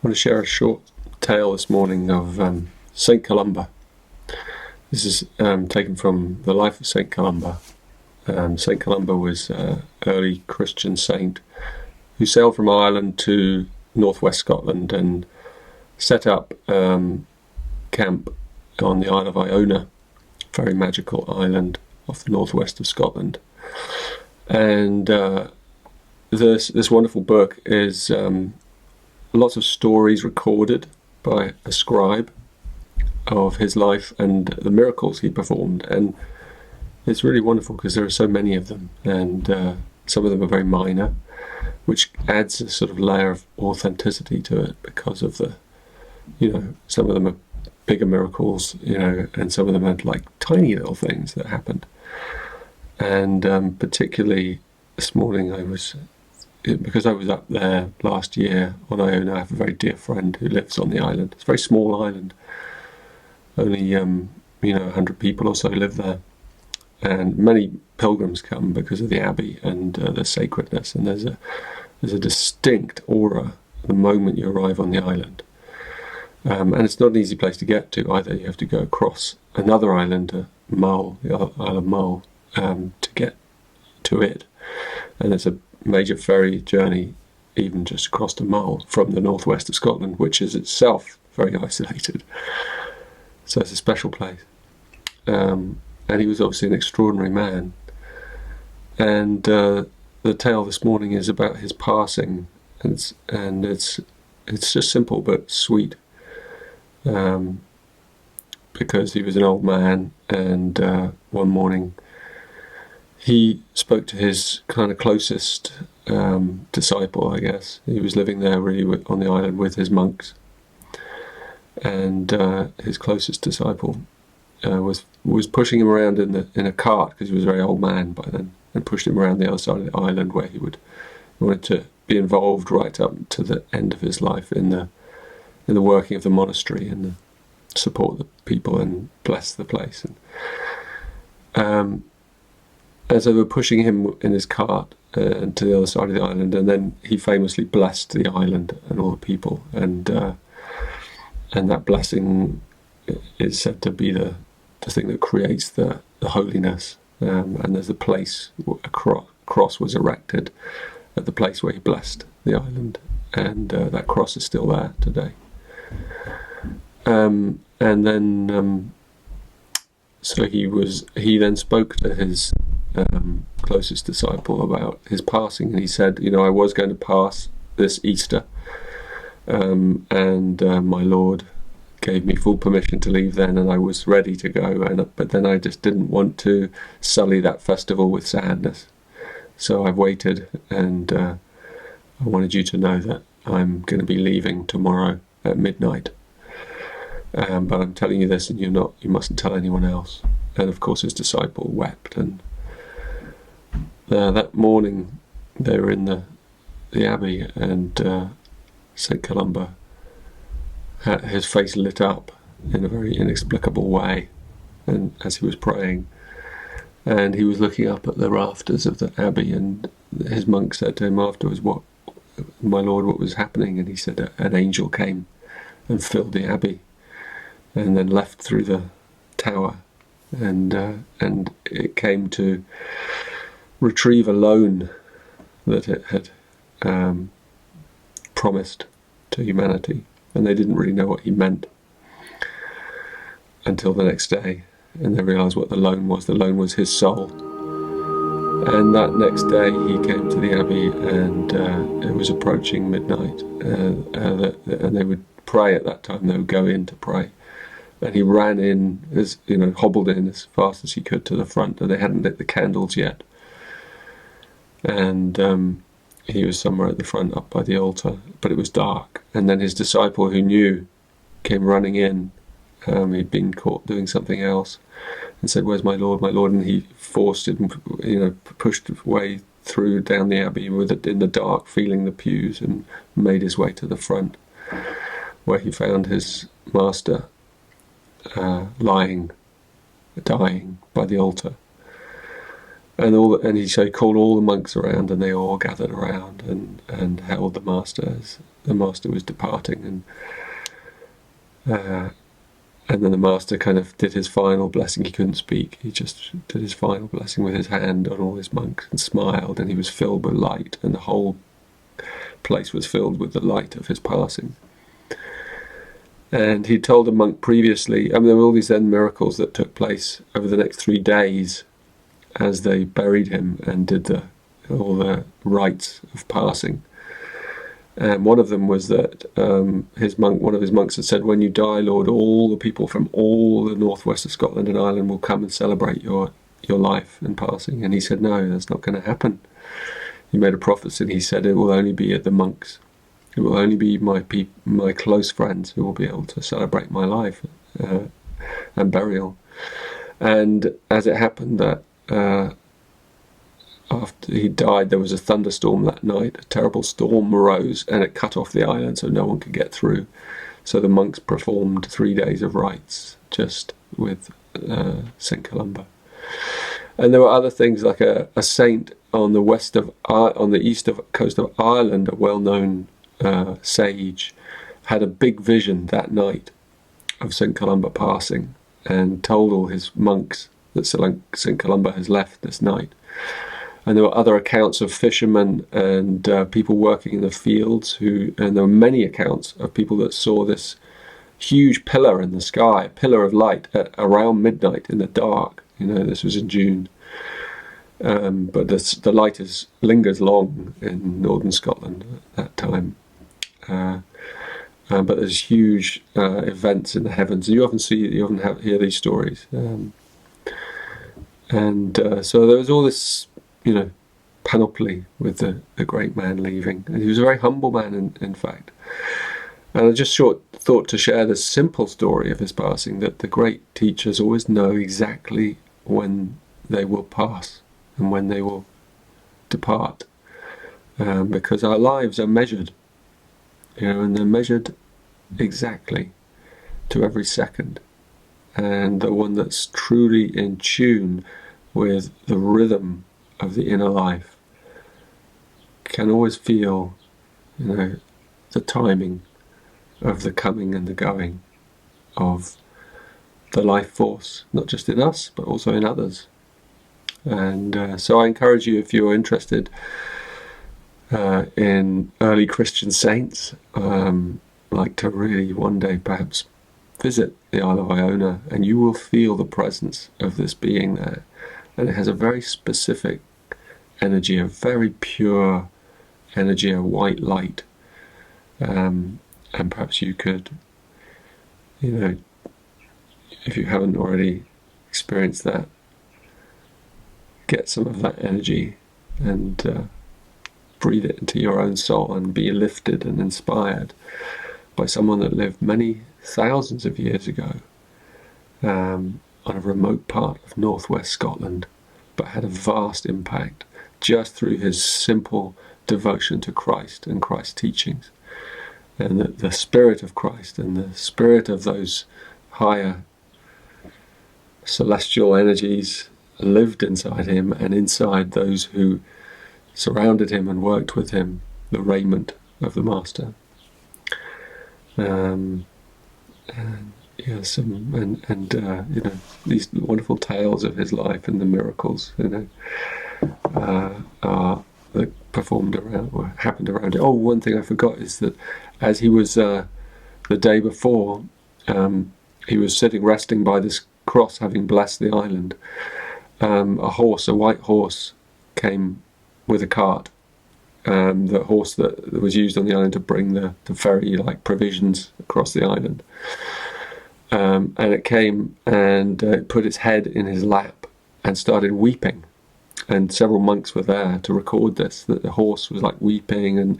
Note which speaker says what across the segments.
Speaker 1: want to share a short tale this morning of St. Columba. This is taken from the life of St. Columba. St. Columba was an early Christian saint who sailed from Ireland to northwest Scotland and set up camp on the Isle of Iona, a very magical island off the northwest of Scotland. And this wonderful book is lots of stories recorded by a scribe of his life and the miracles he performed, and it's really wonderful because there are so many of them, and some of them are very minor, which adds a sort of layer of authenticity to it because of the, some of them are bigger miracles, and some of them are like tiny little things that happened. And particularly this morning because I was up there last year on Iona, I have a very dear friend who lives on the island. It's a very small island. Only, 100 people or so live there. And many pilgrims come because of the abbey and the sacredness. And there's a distinct aura the moment you arrive on the island. And it's not an easy place to get to either. You have to go across another island, Mull, the Isle of Mull, to get to it. And it's a major ferry journey even just across to Mull from the northwest of Scotland, which is itself very isolated. So it's a special place. And he was obviously an extraordinary man. And the tale this morning is about his passing, and it's just simple but sweet, because he was an old man, and one morning he spoke to his kind of closest disciple, I guess. He was living there really on the island with his monks, and his closest disciple was pushing him around in a cart, because he was a very old man by then, and pushed him around the other side of the island where he wanted to be involved right up to the end of his life in the working of the monastery and support the people and bless the place. And as they were pushing him in his cart to the other side of the island, and then he famously blessed the island and all the people, and that blessing is said to be the thing that creates the holiness. And there's a place, a cross was erected at the place where he blessed the island, and that cross is still there today. And then so he then spoke to his closest disciple about his passing, and he said, I was going to pass this Easter, and my Lord gave me full permission to leave then, and I was ready to go, but then I just didn't want to sully that festival with sadness, so I've waited, and I wanted you to know that I'm going to be leaving tomorrow at midnight, but I'm telling you this, and you mustn't tell anyone else. And of course his disciple wept, and that morning they were in the abbey, and St. Columba, his face lit up in a very inexplicable way, and as he was praying, and he was looking up at the rafters of the abbey, and his monk said to him afterwards, my Lord, what was happening? And he said an angel came and filled the abbey and then left through the tower, and it came to retrieve a loan that it had promised to humanity. And they didn't really know what he meant until the next day, and they realised what the loan was. The loan was his soul. And that next day he came to the abbey, and it was approaching midnight, and they would pray at that time. They would go in to pray, and he ran in, hobbled in as fast as he could to the front, and they hadn't lit the candles yet. And he was somewhere at the front up by the altar, but it was dark. And then his disciple, who knew, came running in. He'd been caught doing something else, and said, "Where's my Lord, my Lord?" And he forced him, pushed his way through down the abbey in the dark, feeling the pews, and made his way to the front, where he found his master dying by the altar. And he called all the monks around, and they all gathered around and held the master as the master was departing, and then the master kind of did his final blessing. He couldn't speak. He just did his final blessing with his hand on all his monks and smiled, and he was filled with light, and the whole place was filled with the light of his passing. And he told a monk previously, there were all these then miracles that took place over the next 3 days as they buried him and did all the rites of passing. And one of them was that one of his monks had said, "When you die, Lord, all the people from all the northwest of Scotland and Ireland will come and celebrate your life and passing." And he said, "No, that's not going to happen." He made a prophecy, and he said, "It will only be at the monks. It will only be my close friends who will be able to celebrate my life and burial." And as it happened that after he died, there was a thunderstorm that night. A terrible storm arose, and it cut off the island, so no one could get through. So the monks performed 3 days of rites just with St. Columba. And there were other things, like a saint on the east coast of Ireland, a well-known sage, had a big vision that night of St. Columba passing, and told all his monks that St. Columba has left this night. And there were other accounts of fishermen and people working in the fields and there were many accounts of people that saw this huge pillar in the sky, a pillar of light at around midnight in the dark. This was in June. But the light lingers long in northern Scotland at that time. But there's huge events in the heavens. You often hear these stories. So there was all this, panoply with the great man leaving. And he was a very humble man, in fact. And I just thought to share this simple story of his passing, that the great teachers always know exactly when they will pass and when they will depart. Because our lives are measured, and they're measured exactly to every second. And the one that's truly in tune with the rhythm of the inner life can always feel, the timing of the coming and the going of the life force, not just in us, but also in others. And so I encourage you, if you're interested in early Christian saints, like to really one day perhaps visit the Isle of Iona, and you will feel the presence of this being there. And it has a very specific energy, a very pure energy, a white light. And perhaps you could, if you haven't already experienced that, get some of that energy and breathe it into your own soul and be lifted and inspired by someone that lived many thousands of years ago on a remote part of northwest Scotland, but had a vast impact just through his simple devotion to Christ and Christ's teachings. And the spirit of Christ and the spirit of those higher celestial energies lived inside him and inside those who surrounded him and worked with him, the raiment of the Master. These wonderful tales of his life and the miracles, that performed around or happened around it. Oh, one thing I forgot is that as he was the day before, he was sitting resting by this cross, having blessed the island. A white horse, came with a cart. The horse that was used on the island to bring the ferry provisions across the island. And it came and it put its head in his lap and started weeping. And several monks were there to record this, that the horse was weeping and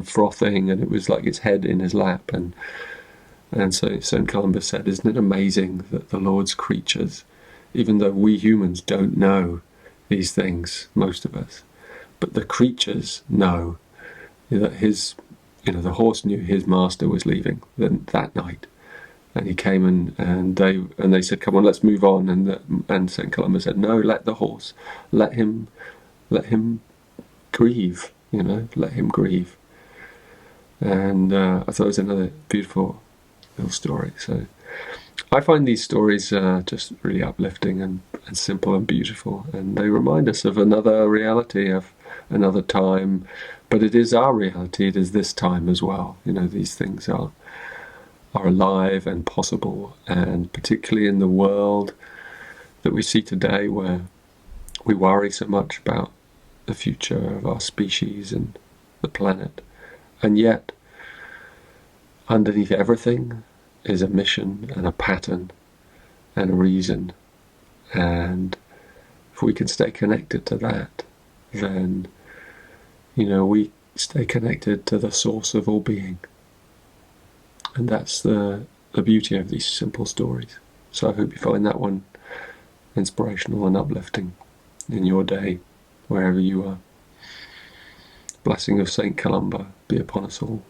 Speaker 1: frothing, and it was like its head in his lap. And so St. Columba said, "Isn't it amazing that the Lord's creatures, even though we humans don't know these things, most of us, but the creatures know that the horse knew his master was leaving that night, And he came and they said, "Come on, let's move on." And St. Columba said, "No, let the horse, let him grieve. Let him grieve." And I thought it was another beautiful little story. So I find these stories just really uplifting and simple and beautiful, and they remind us of another reality, of another time. But it is our reality. It is this time as well. These things are alive and possible, and particularly in the world that we see today, where we worry so much about the future of our species and the planet, and yet underneath everything is a mission and a pattern and a reason. And if we can stay connected to that, then we stay connected to the source of all being. And that's the beauty of these simple stories. So I hope you find that one inspirational and uplifting in your day, wherever you are. Blessing of St. Columba be upon us all.